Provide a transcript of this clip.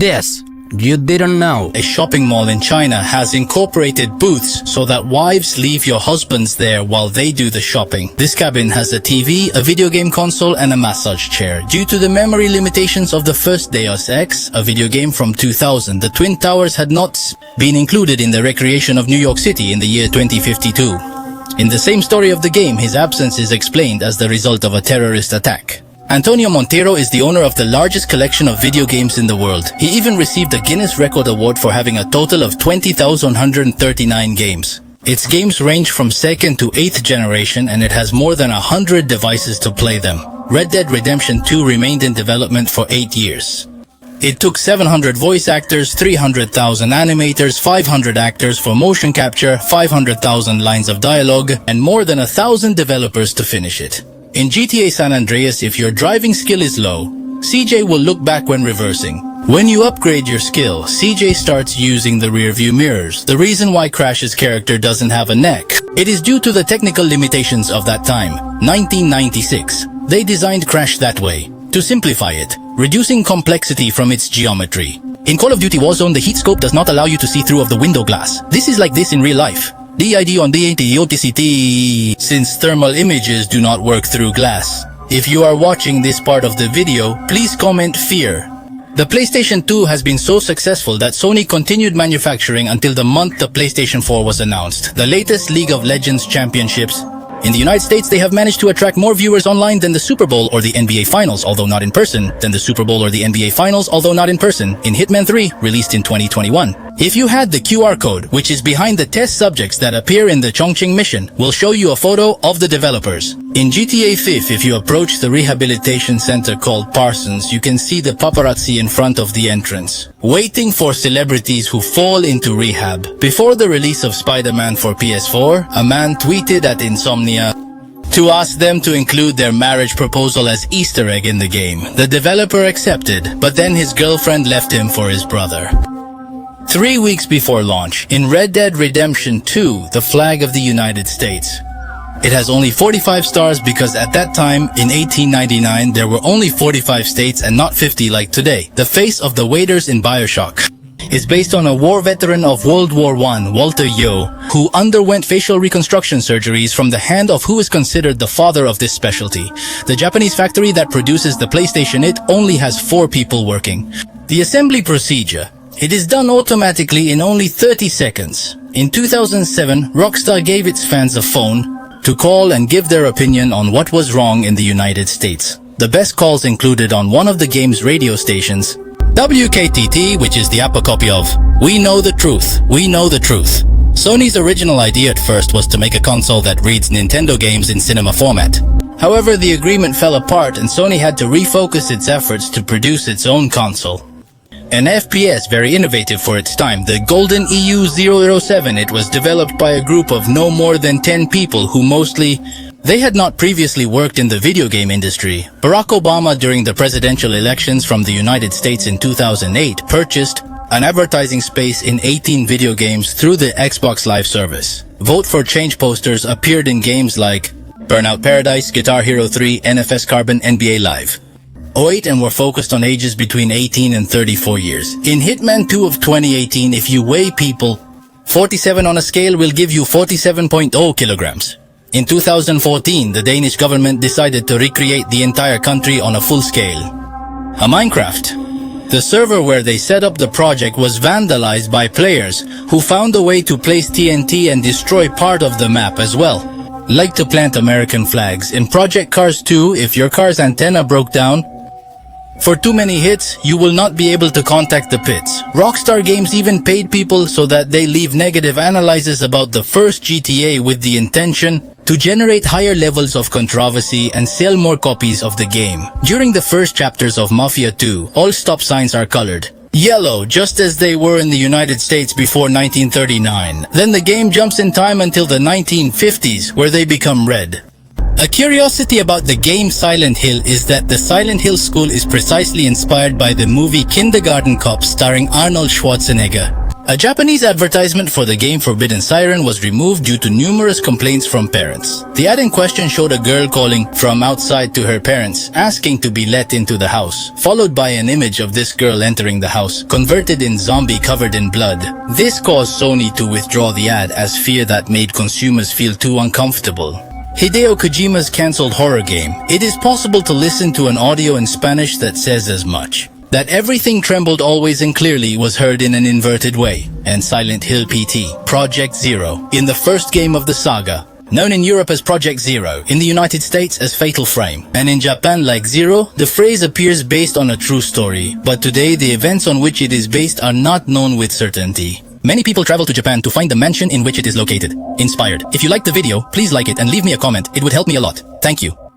This you didn't know. A shopping mall in China has incorporated booths so that wives leave your husbands there while they do the shopping. This cabin has a TV, a video game console, and a massage chair. Due to the memory limitations of the first Deus Ex, a video game from 2000, the Twin Towers had not been included in the recreation of New York City in the year 2052. In the same story of the game, his absence is explained as the result of a terrorist attack. Antonio Montero is the owner of the largest collection of video games in the world. He even received a Guinness Record Award for having a total of 20,139 games. Its games range from 2nd to 8th generation, and it has more than 100 devices to play them. Red Dead Redemption 2 remained in development for 8 years. It took 700 voice actors, 300,000 animators, 500 actors for motion capture, 500,000 lines of dialogue, and more than 1,000 developers to finish it. In GTA San Andreas, if your driving skill is low, CJ will look back when reversing. When you upgrade your skill, CJ starts using the rear-view mirrors. The reason why Crash's character doesn't have a neck, it is due to the technical limitations of that time, 1996. They designed Crash that way, to simplify it, reducing complexity from its geometry. In Call of Duty Warzone, the heat scope does not allow you to see through of the window glass. This is like this in real life. didnt, since thermal images do not work through glass. If you are watching this part of the video, please comment fear. The PlayStation 2 has been so successful that Sony continued manufacturing until the month the PlayStation 4 was announced. The latest League of Legends championships. In the United States, they have managed to attract more viewers online than the Super Bowl or the NBA Finals, although not in person, than the Super Bowl or the NBA Finals, although not in person, in Hitman 3, released in 2021. If you had the QR code, which is behind the test subjects that appear in the Chongqing mission, will show you a photo of the developers. In GTA 5, if you approach the rehabilitation center called Parsons, you can see the paparazzi in front of the entrance, waiting for celebrities who fall into rehab. Before the release of Spider-Man for PS4, a man tweeted at Insomnia to ask them to include their marriage proposal as Easter egg in the game. The developer accepted, but then his girlfriend left him for his brother. 3 weeks before launch, in Red Dead Redemption 2, the flag of the United States. It has only 45 stars because at that time, in 1899, there were only 45 states and not 50 like today. The face of the waiters in BioShock is based on a war veteran of World War I, Walter Yo, who underwent facial reconstruction surgeries from the hand of who is considered the father of this specialty. The Japanese factory that produces the PlayStation It only has 4 people working. The assembly procedure. It is done automatically in only 30 seconds. In 2007, Rockstar gave its fans a phone to call and give their opinion on what was wrong in the United States. The best calls included on one of the game's radio stations, WKTT, which is the APA copy of "We Know the Truth, We Know the Truth." Sony's original idea at first was to make a console that reads Nintendo games in cinema format. However, the agreement fell apart and Sony had to refocus its efforts to produce its own console. An FPS very innovative for its time, the Golden EU-007, it was developed by a group of no more than 10 people who they had not previously worked in the video game industry. Barack Obama, during the presidential elections from the United States in 2008, purchased an advertising space in 18 video games through the Xbox Live service. Vote for Change posters appeared in games like Burnout Paradise, Guitar Hero 3, NFS Carbon, NBA Live. 08 and were focused on ages between 18 and 34 years. In Hitman 2 of 2018, if you weigh people, 47 on a scale will give you 47.0 kilograms. In 2014, the Danish government decided to recreate the entire country on a full scale. A Minecraft. The server where they set up the project was vandalized by players who found a way to place TNT and destroy part of the map as well. Like to plant American flags. In Project Cars 2, if your car's antenna broke down, for too many hits, you will not be able to contact the pits. Rockstar Games even paid people so that they leave negative analyses about the first GTA with the intention to generate higher levels of controversy and sell more copies of the game. During the first chapters of Mafia 2, all stop signs are colored yellow, just as they were in the United States before 1939. Then the game jumps in time until the 1950s, where they become red. A curiosity about the game Silent Hill is that the Silent Hill school is precisely inspired by the movie Kindergarten Cop starring Arnold Schwarzenegger. A Japanese advertisement for the game Forbidden Siren was removed due to numerous complaints from parents. The ad in question showed a girl calling from outside to her parents, asking to be let into the house, followed by an image of this girl entering the house, converted in zombie covered in blood. This caused Sony to withdraw the ad as fear that made consumers feel too uncomfortable. Hideo Kojima's cancelled horror game. It is possible to listen to an audio in Spanish that says as much. That everything trembled always and clearly was heard in an inverted way, and Silent Hill PT, Project Zero, in the first game of the saga, known in Europe as Project Zero, in the United States as Fatal Frame, and in Japan like Zero, the phrase appears based on a true story, but today the events on which it is based are not known with certainty. Many people travel to Japan to find the mansion in which it is located. Inspired. If you liked the video, please like it and leave me a comment, it would help me a lot. Thank you.